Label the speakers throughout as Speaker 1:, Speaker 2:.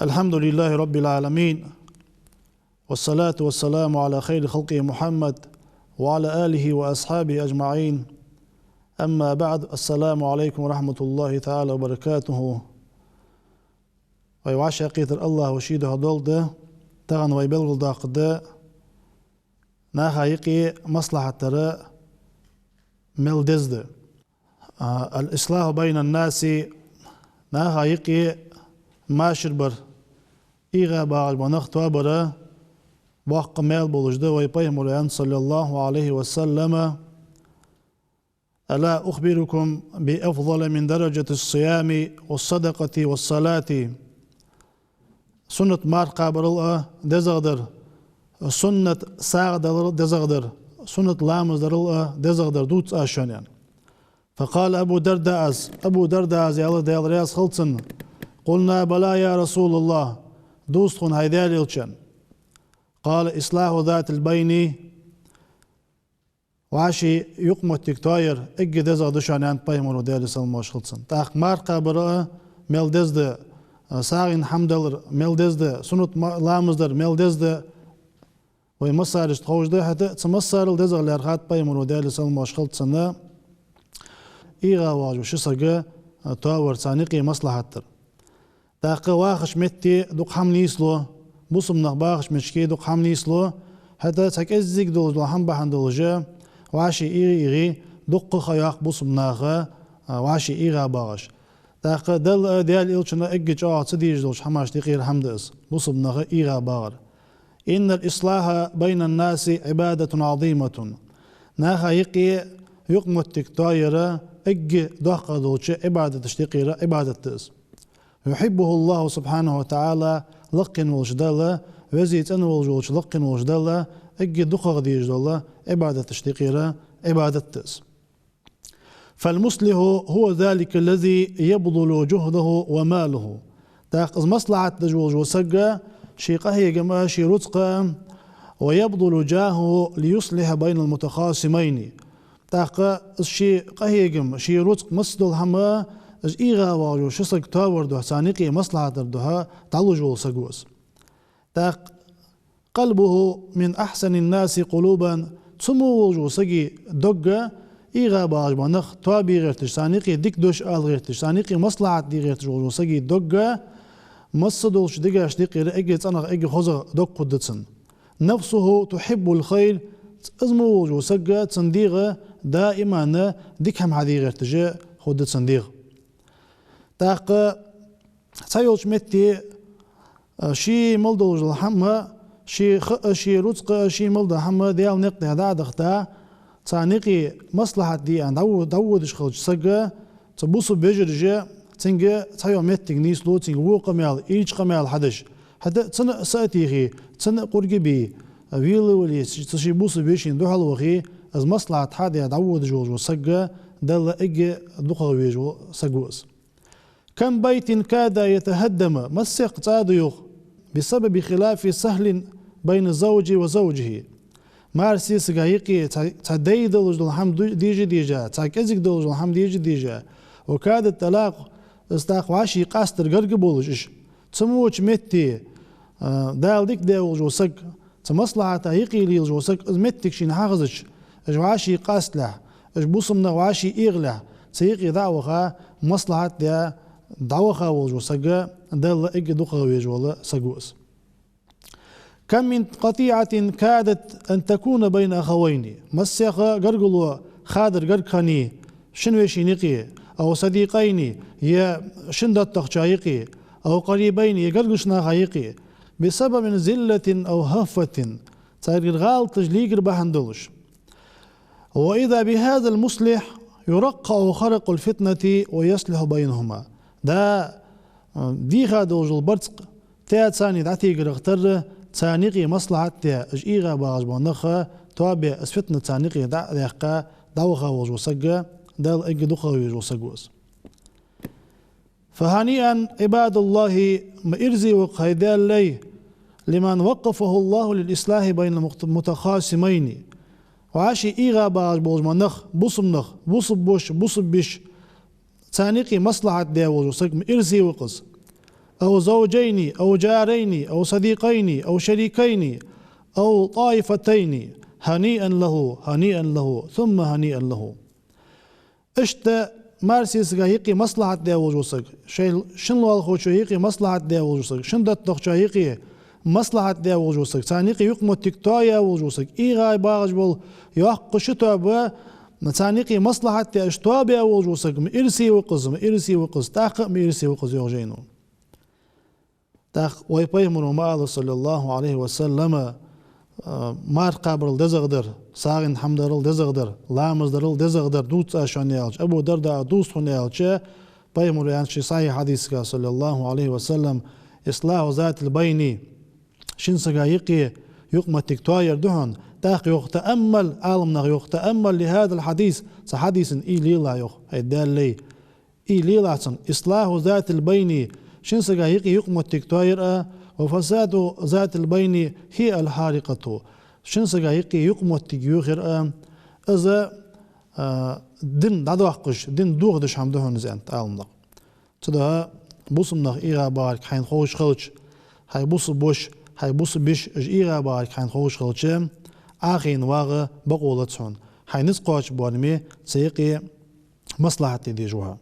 Speaker 1: الحمد لله رب العالمين، والصلاة والسلام على خير خلقه محمد وعلى آله وأصحابه أجمعين. أما بعد، السلام عليكم ورحمة الله تعالى وبركاته. ويوعش قيتر الله وشيده دولده تغن ويبلغ داقده ناخا يقي مصلحة ترى ملدزده الإصلاح بين الناس ناخا يقي ماشربر إيغا باغ بنختوا برا وقت ميل بولجده ويبيهم صلى الله عليه وسلم: ألا أخبركم بأفضل من درجة الصيام والصدقة والصلاة. سنة مارقا برلقة دزغدر، سنة ساغدر دزغدر، سنة لامز درلقة دزغدر دوت آشان يعني. فقال أبو درداء يا الله ديال رياض خلصن. قلنا بلى يا رسول الله، دوستخن هيدال يلشان. قال: إصلاح ذات البين. وعشي يقمو التكتاير اجي دزغ دشان عند بايمونو ديال سلموش خلصن. تاخ مارقا برا ميل دزد ساغين حمدلر ميل دزد سنة لامزدر ميل دزد ويمصارش تخوجده حتى تمصار الدزغ لارخات بايمونو ديال سلموش خلصن. إيغا واجو شسرقه تاور سانيقي مصلحتر. تاق واخش متي دوق حمنيسلو بوسم نغباخش مشكي دوق حمنيسلو حتى تاك ازيك دولجو حم بحندولجه وعشي إيغي دوق خياق بوسم ناغه وعشي إيغا باغش. تاق دل ديال إلشنا إجج تديج دولج حماش تقير حمدس بوسم ناغه إيغا باغر. إن الإصلاح بين الناس عبادة عظيمة. ناغا يقي يقمو التكتايرة اجي دوق دولج عبادة تشتقيرة عبادة تس. يحبه الله سبحانه وتعالى لقن والجدالة وزيت أن والجوج لقن والجدالة اجي دقق ديج دالله عبادة تشتقيرة عبادة تس. فالمصلح هو ذلك الذي يبذل جهده وماله. تاخذ مصلحة تجوج وسقى شي قهي جماعة شي رزقه ويبذل جاهه ليصلح بين المتخاصمين. تاخذ شي قهي جم شي رزق مصدل هما إيغا واجو شسق تاور ده سانيقي مصلحة دها تعلج والسقوس. تاق قلبه من أحسن الناس قلوبا تسمو وجو سقي دقة إيغا باج بنخ توابي غيرتش سانيقي ديك دوش آل غيرتش سانيقي مصلحة دي غيرتش وجو سقي دقة مصدولش دقاش ديقي رأيجي تانغ إيجي خوزغ دق قدتسن. نفسه تحب الخير ازمو وجو سقة تنديغة دائما ديك هم هذه غيرتش خدت صنديغ. تاق سايولش متي شي ملدوج الحمى شي رزق شي ملد حمى ديال نقطة هذا دختا تانيقي مصلحة دي عند داودش خلج سقى تبوس بيجرجة تنجا تايو متي نيسلو تنجا وو قميال إيش قميال حدش حتى تن ساتيخي تن قرقبي ويلو ولي تشي بوس بيشين دو حلوخي از مصلحة حادي داود جوج وسقى دل إجي دقة ويجو سقوس. كم بيت كاد يتهدم مسق تاديوخ بسبب خلاف سهل بين الزوج وزوجه. مارسي سقايقي تدي دولج الحمد ديجا تاكزك دولج الحمد ديجا وكاد الطلاق استاق واشي قاستر قرق بولج تسموش متي دال ديك دولج وسق تمصلحة يقي ليلج وسق متك شين حاغزش واشي قاستله بوصمنا واشي إغله سيقي دعوخا مصلحة ديا دعوخا وجو سقا دل إجي دقا ويجو سقوس. كم من قطيعة كادت أن تكون بين أخوين مسيخا قرقلوا خادر قرقاني شنوشي نقي أو صديقين يا شندت تخشايقي أو قريبين يقرقشنا خايقي بسبب زلة أو هفة تاير غال تجليق بحندلش. وإذا بهذا المصلح يرقع خرق الفتنة ويصلح بينهما. دا دي خادوج البرتق تاع ثاني دعتي قرقتر ثانيقي مصلحة تاع إيغا باغج بانخا توابع اسفتنا ثانيقي دعقا دعوخا وجو سقا دال إجي دخا وجو سقوس. فهنيئا عباد الله ما إرزي وقيدال لي لمن وقفه الله للإصلاح بين المتخاصمين. وعاشي إيغا باغج بوز منخ بوصم نخ بوصب بوش بوصب بش تانيقي مصلحة داول وسق إرسي وقص أو زوجين أو جارين أو صديقين أو شريكين أو طائفتين هنيئا له هنيئا له ثم هنيئا له اشتا مارسيس يقي مصلحة داول وسق شنو الخوشو يقي مصلحة داول وسق شندت تخشو يقي مصلحة داول وسق تانيقي يقمو تكتايا وسق إيغاي باغج بول يحق شتوب نتانيقي مصلحة اشتواب وسق مئرسي وقز تاق مئرسي وقز يوجينو تاق ويبيمنو مالو صلى الله عليه وسلم مار قابرل دزغدر ساغن حمدرل دزغدر لامزدرل دزغدر دوت اشون يالج ابو دردا دوست هون يالج بيمنو يعني صحيح حديث صلى الله عليه وسلم اصلاح ذات البيني شنسغا يقي يقمة تكتاير دهن تاق يتأمل عالمنا يتأمل لهذا الحديث حديث إي ليلا يخ هيدال لي إي ليلا إصلاح ذات البين شنسغا يقي يقمة تكتاير وفساد ذات البين هي الحارقة شنسغا يقي يقمة تكيوخر إذا دين دادوحقش دين دوغدش حمدهن زانت عالمنا تدا بوسمنا إيغا بارك حين خوش خلش هاي بوس بوش هاي بوس بيش إيغا بارك حين خوش خلش آخين واغا بقولتهم هاي نسقاش بوانمي سيقي مصلحة دي جوها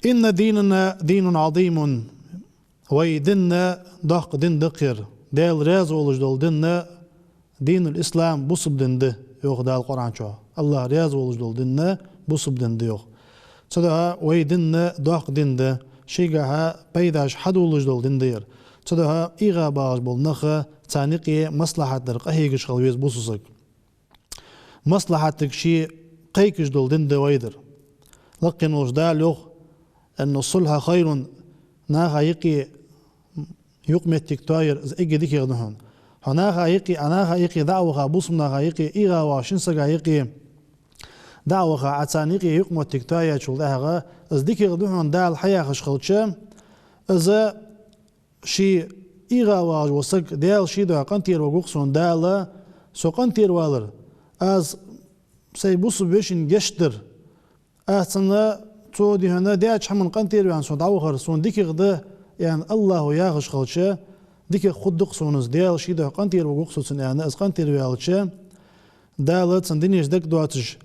Speaker 1: إن ديننا دين عظيم ويدنا دق دين دقير ديل راز ولج دول ديننا دين الإسلام بوصب دين ده يوخ دال القرآن شو الله راز ولج دول ديننا بوصب دين ده يوخ صدها ويدنا دق دين ده شيغاها بيداش حد ولج دول دين دير صدها إيغا باغ بولنخه تانيقي مصلحة درق أهيقش خلويز بوسوسك مصلحتك شي قيكش دول دين ده ويدر لقن وجدال يوخ أن الصلح خير ناغا يقي يقمي التكتاير إيجي ديكي غدهن هناغا يقي دعوغا بوسمناغا يقي إيغا واشنسغا يقي دعوغا عتانيقي يقمي التكتاير شول داغا إز ديكي غدهن دال حياة خشخلتشا إذا شي إيغا واج وسق دال شي دا قنتير وقوقسون دالا سو قنتير والر از سيبوس بيشن جشتر أحسن تو دي هنا داش حمن قنتير يعني سو دعوغر سون ديكي غدا يعني الله ياغش خلشا ديكي خدق سونز دال شي دا قنتير وقوقسون يعني از قنتير والشا دالا تندينيش دك دواتش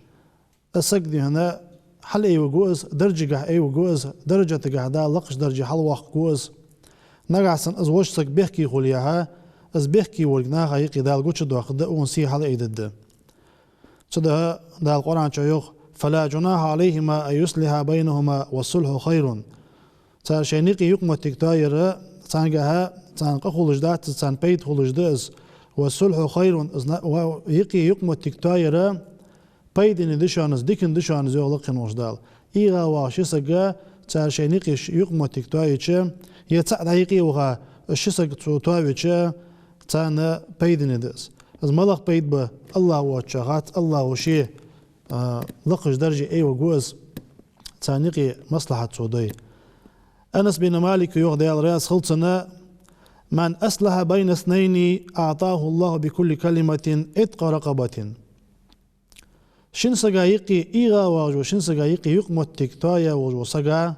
Speaker 1: أسق دي هنا حل أي وجوز درجة أي وجوز درجة تجاه لقش درجة حل واق جوز نقعسن از وشتك بيحكي خليها از بيحكي ورقناها يقي دال قوش دواخد ونسي حل ايدد صدها دال القرآن شيوخ فلا جناح عليهما أن يصلح بينهما والصلح خير تار شينيقي يقمة تكتاير تانقها تانقا خلج دات تان بيت خلج داز والصلح خير يقي يقمة تكتاير بيدن دشانز ديكن دشانز يغلقن وجدال إيغا واشيسقا تار شينيقي يقمة تكتاير يتعد حقيقي وغا الشسق توتاويتشا تانا بيدن دس از ملق بيد با الله واتشاغات الله وشي لقش درجة اي وقوز تانيقي مصلحة سوداي أنس بن مالك يغدي الرئاس خلصنا من أصلح بين اثنين أعطاه الله بكل كلمة اتق رقبة شنسقا يقي إيغا واجو شنسقا يقي يقمت تكتايا واجو سقا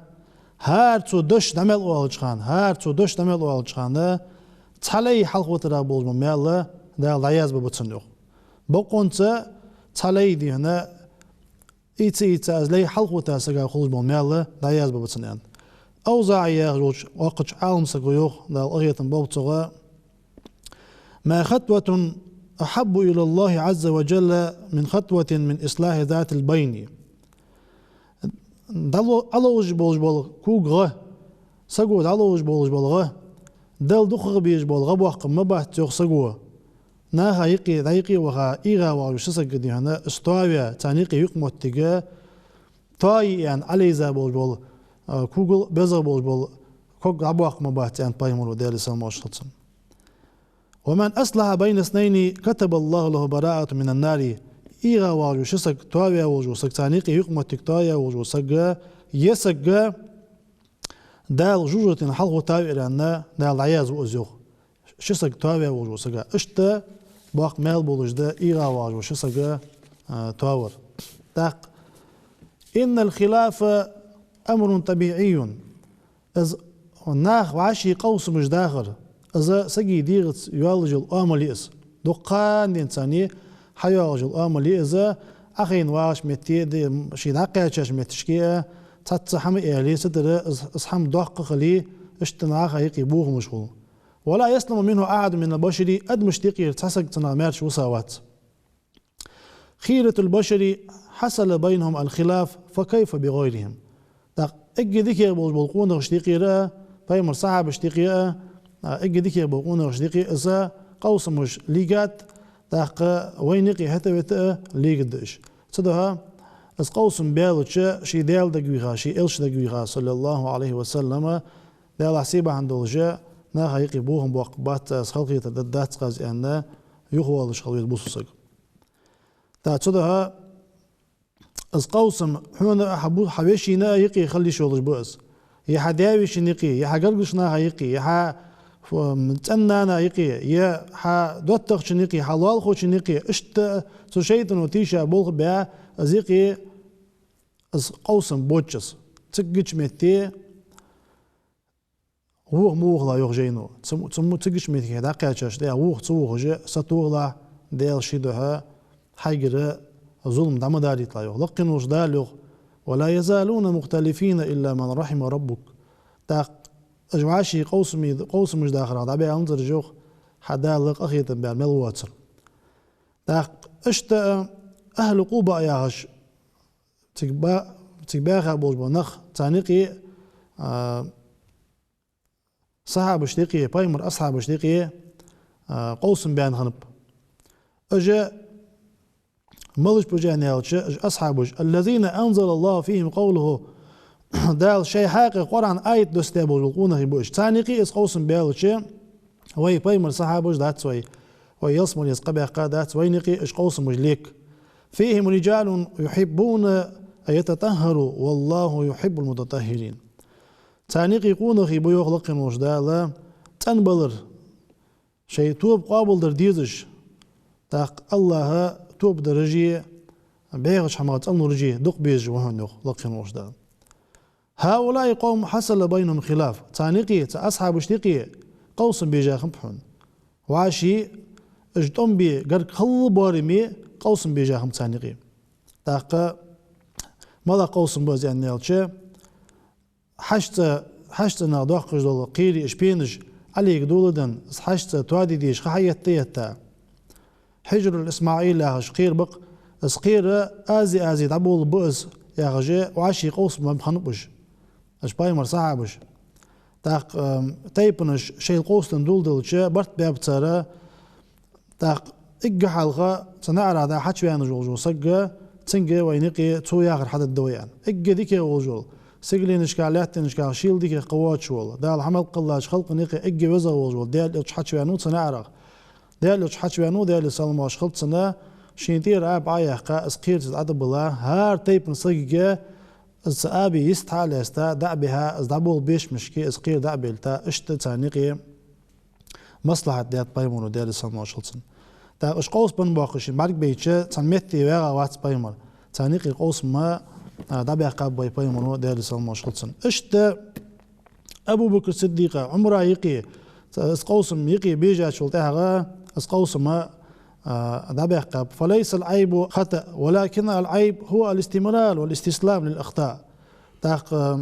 Speaker 1: هر تو دش دمل والجخان هر تو دش دمل والجخان تحلي حلق وترا بولم مالا دا لاياز ببتسنو بقونتا تحلي دي هنا ايتا از لي حلق وترا سغا خلص بول مالا لاياز ببتسنان اوزاعيا روج وقت عالم سغيوخ دا اغيتن بوتغا ما خطوة احب الى الله عز وجل من خطوة من اصلاح ذات البين دالو علوج بولج كوغ سغو دالوج بولج دال دخغ بيج بولغ بوق ما بحت يخ سغو نا هايقي وها ايغا واش سغدي هنا استويا تانيقي يقمتيغا تاي يعني علي زابول بول كوغل بزابول بول كوغ ابوق ما بحت ان بايمولو دالس ماشلتن ومن اصلح بين اثنين كتب الله له براءة من النار إيغا واجو شسق توابيا وجو سق تانيقي يقمتك تايا وجو سق يسق دال جوجة حلقو تاوي لأن دال عياز وأزيوخ شسق توابيا وجو سق اشتا باق مال بولج دا إيغا واجو شسق تاور تاق إن الخلاف أمر طبيعي إذ ناخ وعشي قوس مش داخر إذا سجي ديغت يولج الأمليس دقان إنساني حيولج الأمليس أخين واش متي دي شيء دقيقة متشكيه تتصحم إلي ستر إصحم دق خلي اشتناخ هيك بوه مشغول ولا يسلم منه أحد من البشر أد مشتقي تحسك تنامرش وساوات خيرة البشر حصل بينهم الخلاف فكيف بغيرهم اجي ذكي بلقون اشتقي را فيمر صعب اشتقي اجي ذكي بلقون اشتقي إذا قوس مش ليجات دق وينقي حتى بت ليجدش صدها از قوسم بيالوتش شي ديال دقويها شي إلش دقويها صلى الله عليه وسلم ديال حسيبة عند الجاء ناها يقبوهم بوقبات خلقية الدات قاز أن يخوالش خلقية بوسوسك تا تصدها از قوسم حونا حبو حبيشي نا يقي خلي شغلش بؤس يحا داويش نقي يحا قلقش ناها يقي يحا متأنانا يقي يحا دوتخش نقي حلال خوش نقي اشت سوشيتن وتيشا بولغ بها أزيقي از قوسم بوتشس تقش متي ووغ موغ لا يغجينو تقش متي هدا قاتشاش ديا ووغ توغ جي ستوغ ديال شيدوها حيقر ظلم دعم داري طلايوغ لقن وجدالوغ ولا يزالون مختلفين إلا من رحم ربك تا أجمعاشي قوسم مش داخل دعبي أنظر جوغ حدا لق أخيطا بيان ملواتر تا اشت أهل قوبة ياهش تكباخا بوجبو نخ تانيقي صحاب اشتيقي بايمر أصحاب اشتيقي قوسم بيان خنب أجا ملش بجاني أصحابش الذين أنزل الله فيهم قوله دال شيء حقيقي قرآن آية دستيبو لقونه يبوش تانيقي إس قوسم بيالوش وي بايمر صحابش دات سوي ويصمل يسقبع دات وينقي إش قوسم مجليك فيهم رجال يحبون أن يتطهروا والله يحب المتطهرين تانيقي قونه يبو يخلق وجدالا تنبلر شيء توب قابل در ديزش تاق الله توب درجي بيغش حمات أنو رجي دق بيج وهن يخلق وجدال هؤلاء قوم حصل بينهم خلاف تانيقي أصحاب اشتقي قوس بيجا خمبحون وعاشي اجتم بي قرق خل بارمي قوس بيجا خم تانيقي تاق ماذا قوس بوزي أن يلتش حشت نادوخ قجدول قيري اشبينج عليك دولدن حشت توادي ديش خحيت تيتا حجر الإسماعيل لاهش قير بق اسقير آزي دعبول بؤس يا غجي وعاشي قوس بمخنبش اش بايمر صعبش تاق تيبنش شي القوس دولدلش برت باب تسارة تاق إجا حلقة تنعرى دا حتش بيان جولجول سجا تنجي وينقي تو ياخر حد الدويان إجا ديكي جولجول سجلي نشكالات نشكال شيل ديكي قوات شول دا الحمل قلاش خلق نقي إجا وزا جولجول ديال إتش حتش بيانو تنعرى ديال إتش حتش بيانو ديال سلماش خلط سنة شينتير عاب عياقا اسقير تتعدب الله هار تيبن سجا السابي يستحال يستا دعبها دعبول بيش مشكي اسقير دعبلتا اشت تانيقي مصلحة ديال بايمون وديال سلماش خلط تا اش قوس بن باقش مرق بيتشه تنمتي وغا وات بايمر تانيقي قوس ما دابع قاب باي بايمر ديال سلمى شلتسن اشت ابو بكر الصديق عمره يقي اس قوسم يقي بيجا شلتها اس قوسم دابع قاب فليس العيب خطأ ولكن العيب هو الاستمرار والاستسلام للاخطاء تاق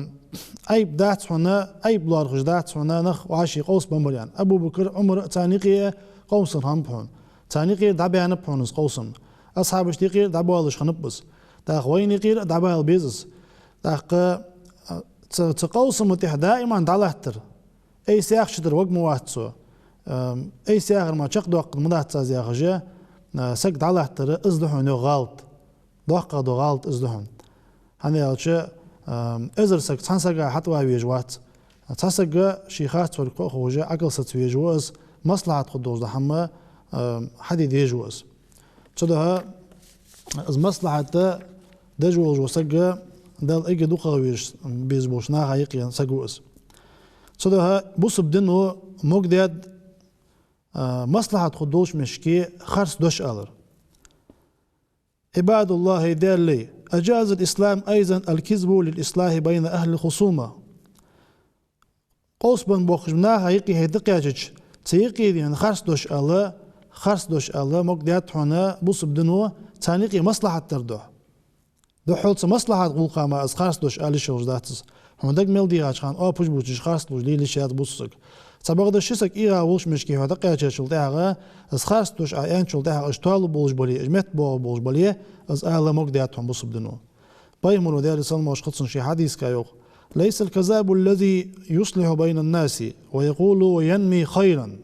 Speaker 1: عيب دات هنا عيب لارغش دات هنا نخ وعاشي قوس بمريان ابو بكر عمر تانيقي قوس هم تانيقي دعبي أنا بحونس قوسم أصحاب اشتيقي دعبوالش خنبس تاق وينيقي دعبوال بيزس تاق تقوسم وتح دائما دعلهتر أي سياق شدر وق مواتسو أي سياق ما تشق دوق مدات سازياق جا سق دعلهتر ازدحون غالط دوق دو غالط ازدحون هني يالش ازر سق تنسق حتوا ويجوات تنسق شيخات ورقو خوجا عقل ست ويجواز مصلحة قدوز دحمه حديد يجوز تدها از مصلحة دجوز وسجى دال اجي دوقة ويش بيزبوش ناها يقين سجوز تدها بوس بدنو مقداد مصلحة قدوش مشكي خرس دوش ألر عباد الله دالي أجاز الإسلام أيضا الكذب للإصلاح بين أهل الخصومة قوس بن بوخجنا هيقي هيدقياجج تيقي دين خرس دوش الله مقدات هنا بوس بدنو تانيقي مصلحة تردوه دو حولت مصلحة قولقا ما از خرس دوش آلي شوش داتس هندق ملدي هاچخان پوش بوچش خرس دوش ليلي شاد بوسك تبغى شسك إيرا وش مشكي هذا قيادة شلتها از خرس دوش آيان شلتها اشتغل بولش بولي اجمت بولش بولي از أهل مقداتهم بوس بدنو بايمرو دار سلمى وشخصن شي حديث كايوخ ليس الكذاب الذي يصلح بين الناس ويقول وينمي خيرا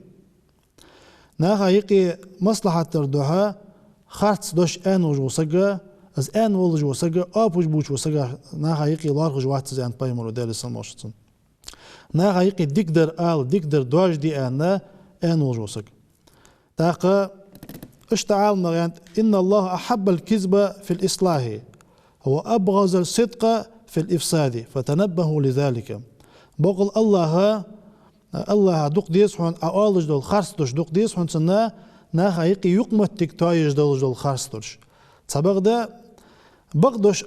Speaker 1: ناها يقي مصلحة تردوها خرس دوش آن وجو سجا از آن ولج وسجا آبوش بوش وسجا ناها يقي لارغ جوات زين بايمرو دار سلمى وشخصن ناها يقي ديكدر دواج دي آن وجو سجا تاقا اشتعال نغيانت إن الله أحب الكذب في الإصلاح هو أبغض الصدق في الإفساد فتنبهوا لذلك بقول الله دوق ديس هون أولج دول خرستوش دوق ديس هون سنة ناها يقي يقمت تكتايج دول خرستوش تبغدا بغدوش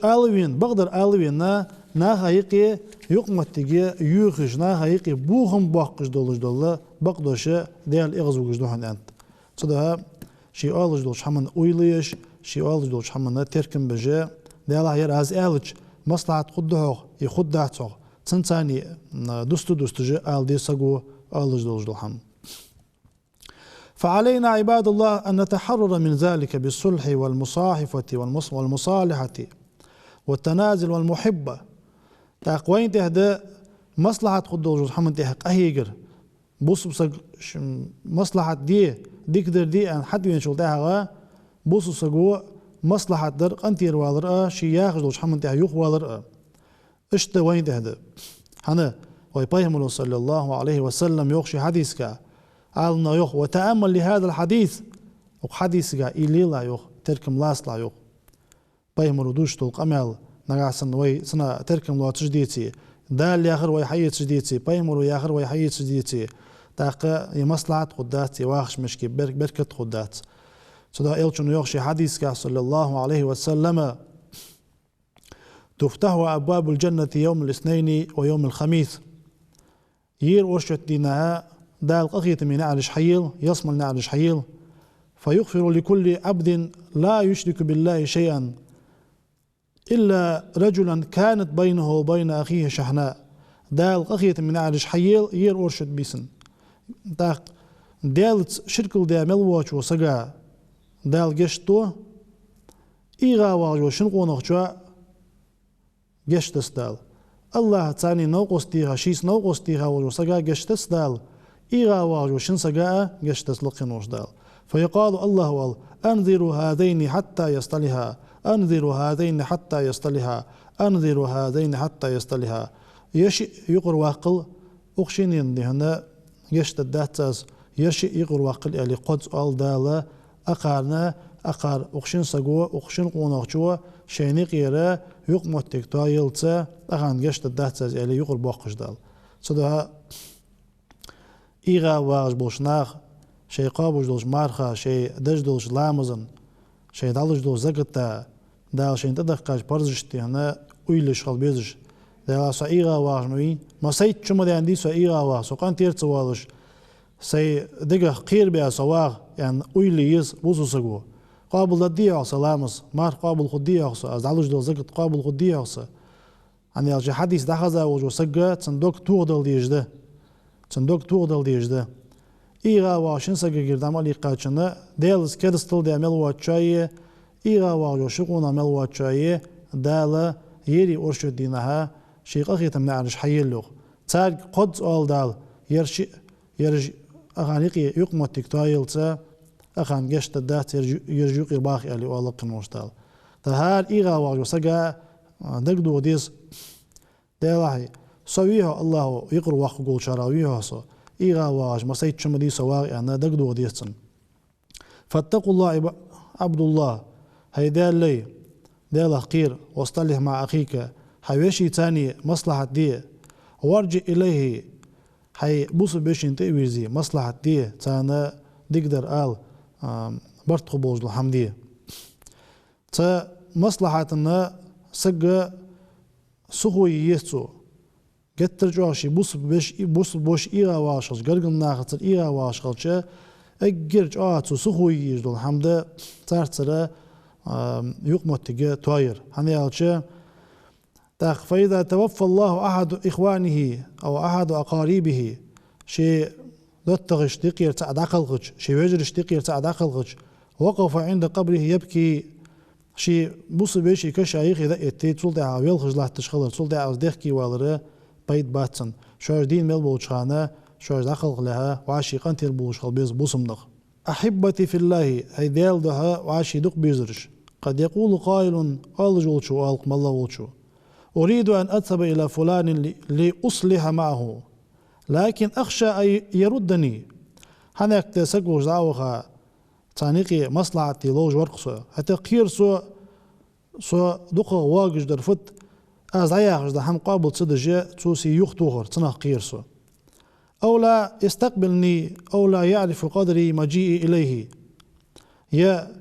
Speaker 1: بغدر آلوين ناها يقي يقمت تجي يوخش ناها يقي بوهم باقش دول بغدوش ديال إغزوش دوهن أنت صدها شي أولج دول شحمن أويليش شي أولج دول شحمن تركم بجا ديالها ير از ألج مصلحة قدوه يخدعته تنتاني دوستو جاء آل دي سقو أولج دول جلحم فعلينا عباد الله أن نتحرر من ذلك بالصلح والمصاحفة والمصالحة والتنازل والمحبة تاقوين تهدى مصلحة قدوه جلحم تهق أهيقر بوس بسق مصلحة ديكدر دي أن حد ينشل تهغا بوس سقو مصلحة در أنتير والرأى شياخ جلوش حمن تها يوخ والرأى اشتا وين تهدى هنا ويبايهم صلى الله عليه وسلم يوخشي حديثك قالنا يوخ وتأمل لهذا الحديث وحديثك إلي لا يوخ تركم لاس لا يوخ بايهم ردوش تلق أمال نغاسن وي سنة تركم لا تجديتي دال ياخر ويحيي تجديتي بايهم رو ياخر ويحيي تجديتي تاقى يمصلحة قدات يواخش مشكي بركة قدات صدا إلشون يوخشي حديثك صلى الله عليه وسلم تفتح أبواب الجنة يوم الاثنين ويوم الخميس يير ورشت دينها دال قخية من نعرج حيل يصمل نعرج حيل فيغفر لكل عبد لا يشرك بالله شيئا إلا رجلا كانت بينه وبين أخيه شحناء دال قخية من نعرج حيل يير ورشت بيسن داق دالت شركل دا ملواتش وسقا دال جشتو إيغا واجو شنقونغشوا جشتس دال الله تاني نوقس تيها شيس نوقس تيها واجو سقا جشتس دال إيغا واجو شن سقا جشتس لقنوش دال فيقال الله وال أنذروا هذين حتى يصطلها أنذروا هذين حتى يصطلها أنذروا هذين حتى يصطلها يشي يقر واقل أخشين هنا جشت الداتاز يشي يقر واقل اللي قدس آل دالا أقارنا أقار أخشين سقوة أخشين قوناقشوة شيني قيرا يقمت تكتا يلتا أغان جشت الداتاز اللي يقر باقش دال صدها إيغا واغش بولشناخ شي قابوش دولش مارخا شي دج دولش لامزن شي دالش دول زقتا دال شين تدقاش برزشتي هنا ويلش خالبيزش دال سا إيغا واغش نوين ما سيت شما دي عندي سا إيغا واغ سو قان تيرت سوالش سي دقا قير بيا سواغ يعني ويلي يز بوزو سقو قابل دي عصا لامز مار قابل خدي عصا از دالش دول زقت قابل خدي عصا يعني الجي حديث دخزا وجو سقا تندوك توغدل ديجده تندوك توغدل ديجده إيغا واشن سقا قردام علي قاچنا ديلز كدستل دي عمل واتشاية إيغا واجو شقون عمل واتشاية دالا يري أرشد دينها شيق أخي تمنعرش حيلوغ تاق قدس آل دال يرج أغانيقي يقمت تكتايلتا أخان جشت الدات يرجو قرباخ اللي والله قنوش دال تهار إيغا واجو سقا دقدو ديس ديلاحي سويها الله يقر واخ قول شراويها سو إيغا واج ما سيد شمدي سواغ أنا دقدو ديسن فاتقوا الله عبد الله هيدا لي ديلا قير واصطلح مع أخيك حيوشي تاني مصلحة دي وارجع إليه حي بوس بيشين تأويزي مصلحة دي تانا دقدر آل برت قبوز الحمدية تا مصلحتنا سجى سخوي يسو قتر جواشي بوس بوش إيغا واشخص قرقم ناخذ إيغا واشخص أجرج سخوي يجدون حمد تارترا يقمت تجا طاير هنيالش تاخ فإذا توفى الله أحد إخوانه أو أحد أقاربه شيء دتغش تقير تعد عقلغش شيء وجرش تقير تعد عقلغش وقف عند قبره يبكي شيء بوس بيشي كشايخ إذا إتي تولد عويل خجلة تشخلر تولد عوز دخكي والره بيت باتن شوش دين ميل بولشخانة شوش عقلغ لها وعشي قنتير بولشخل بيز بوسمنغ أحبتي في الله هي ديال دها وعشي دق بيزرش قد يقول قائل قال جولشو قال الله ولشو أريد أن أذهب إلى فلان لأصلح معه لكن أخشى أن يردني هناك تسقوش دعوها تانيقي مصلحتي لوج ورقصو حتى قير سو دقة واجج درفت أزعياغش ده هم قابل صدجة توسي يختوغر تنه قير سو أو لا يستقبلني أو لا يعرف قدري مجيئي إليه يا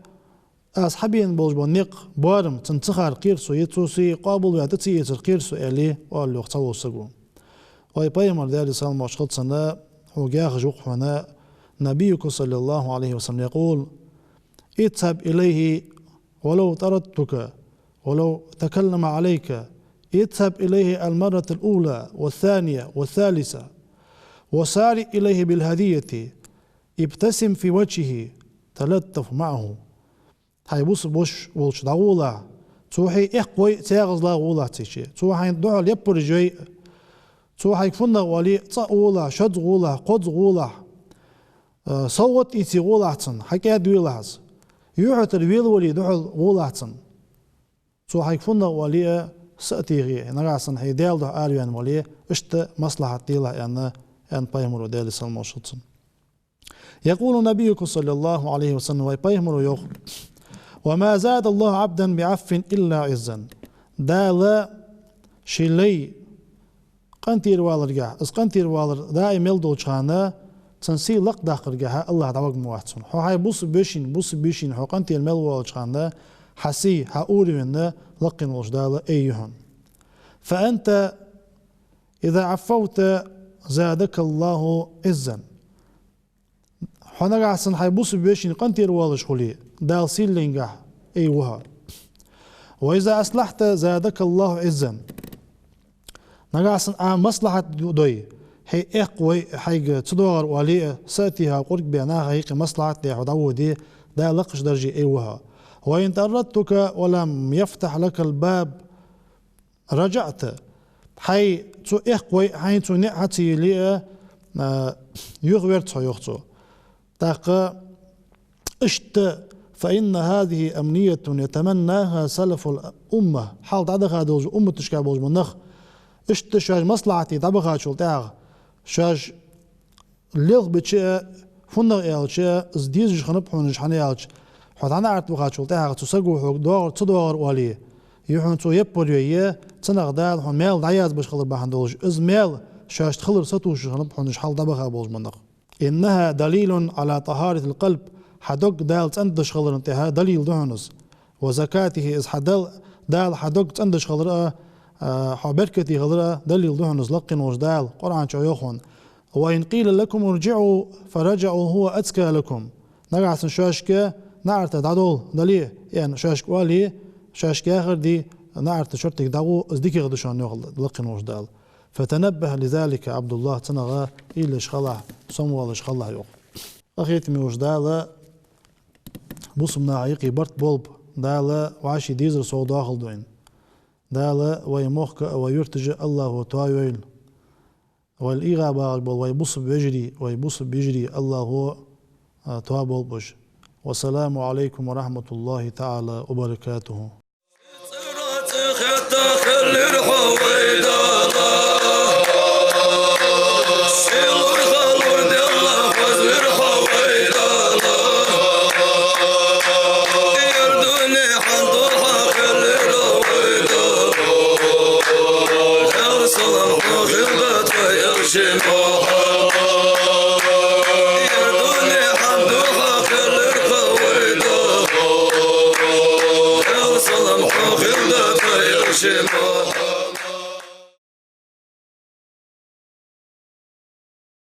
Speaker 1: أصحابين بولجبون نق بارم تنتخار قيرسو يتوسي قابل ويعتتي يتر قيرسو إليه وقال له اختوو السقو ويبايمر ذلك سلام وشخط سنة وقاخ جوقنا نبيك صلى الله عليه وسلم يقول اذهب إليه ولو طردتك ولو تكلم عليك اذهب إليه المرة الأولى والثانية والثالثة وسارع إليه بالهدية ابتسم في وجهه تلطف معه هاي بوش دعولا توحي إخوي تيغز لا غولا تيشي توحي دعو ليبر جوي توحي فنغ ولي تأولا شد غولا قد غولا صوت إيتي غولا تن حكا دويلاز يوحتر ويل ولي دعو غولا تن توحي فنغ ولي سأتيغي نغاسن هي ديال دعو آليان ولي اشت مصلحة ديلا أن بايمرو ديال سلمو شطن يقول نبيك صلى الله عليه وسلم ويبايمرو يوخ وما زاد الله عبدا بعف إلا عزا دالا شلي قنتير والرجع اس قنتير والر دائم يلدو شانا تنسي لق داخل جها الله دعوق مواتون هو هاي بوس بيشين هو قنتير مل والشانا حسي هاوري من لقن وجدالا أيهن فأنت إذا عفوت زادك الله عزا حنا قاعسن هاي بوس بيشين قنتير والش خلي دال سيلينجا أيوها وإذا أصلحت زادك الله عزا نقاسن مصلحة دوي هي إقوي حيق تدور ولي ساتيها قرق بيناها هيك مصلحة دي ودي دا لقش درجي أيوها وإن تردتك ولم يفتح لك الباب رجعت حي تو إقوي حي تو نعتي لي يغويرت يختو تاق اشت فإن هذه أمنية يتمناها سلف الأمة حال تعدها دوز أمة تشكابوز منخ اشت شاج مصلحتي طبقها شلتاغ شاج ليغ بتشي فنغ إيالش زديز خنب حونج حنيالش حتانا عرت بخا شلتاغ تسقو حق دور تدور ولي يحون تو يبوريه تنغ دال حون ميل دعياز باش خلر باحن دولج از ميل شاج تخلر ستوش خنب حونج حال طبقها بوز منخ إنها دليل على طهارة القلب حدق دال تندش خلر انتها دليل دهنس وزكاته إذ حدل دال حدق تندش خلر حبركتي خلر دليل دهنس لقن وجدال قرآن شيوخون وإن قيل لكم ارجعوا فرجعوا هو أتكى لكم نقعد شاشكة نعرت دادول دليل يعني شاشك والي شاشك آخر دي نعرت شرطك دعو ازديكي غدشان لقن وجدال فتنبه لذلك عبد الله تنغى إلى شخلع صموال شخلع يوخ أخيت من وجدال بوسمنا عيقي برت بولب دالا وعاشي ديزر سو داخل دوين دالا ويموخك ويرتج الله وتايويل والإيغا باغبول ويبص بيجري ويبص بيجري الله هو توابول بوش والسلام عليكم ورحمة الله تعالى وبركاته
Speaker 2: شل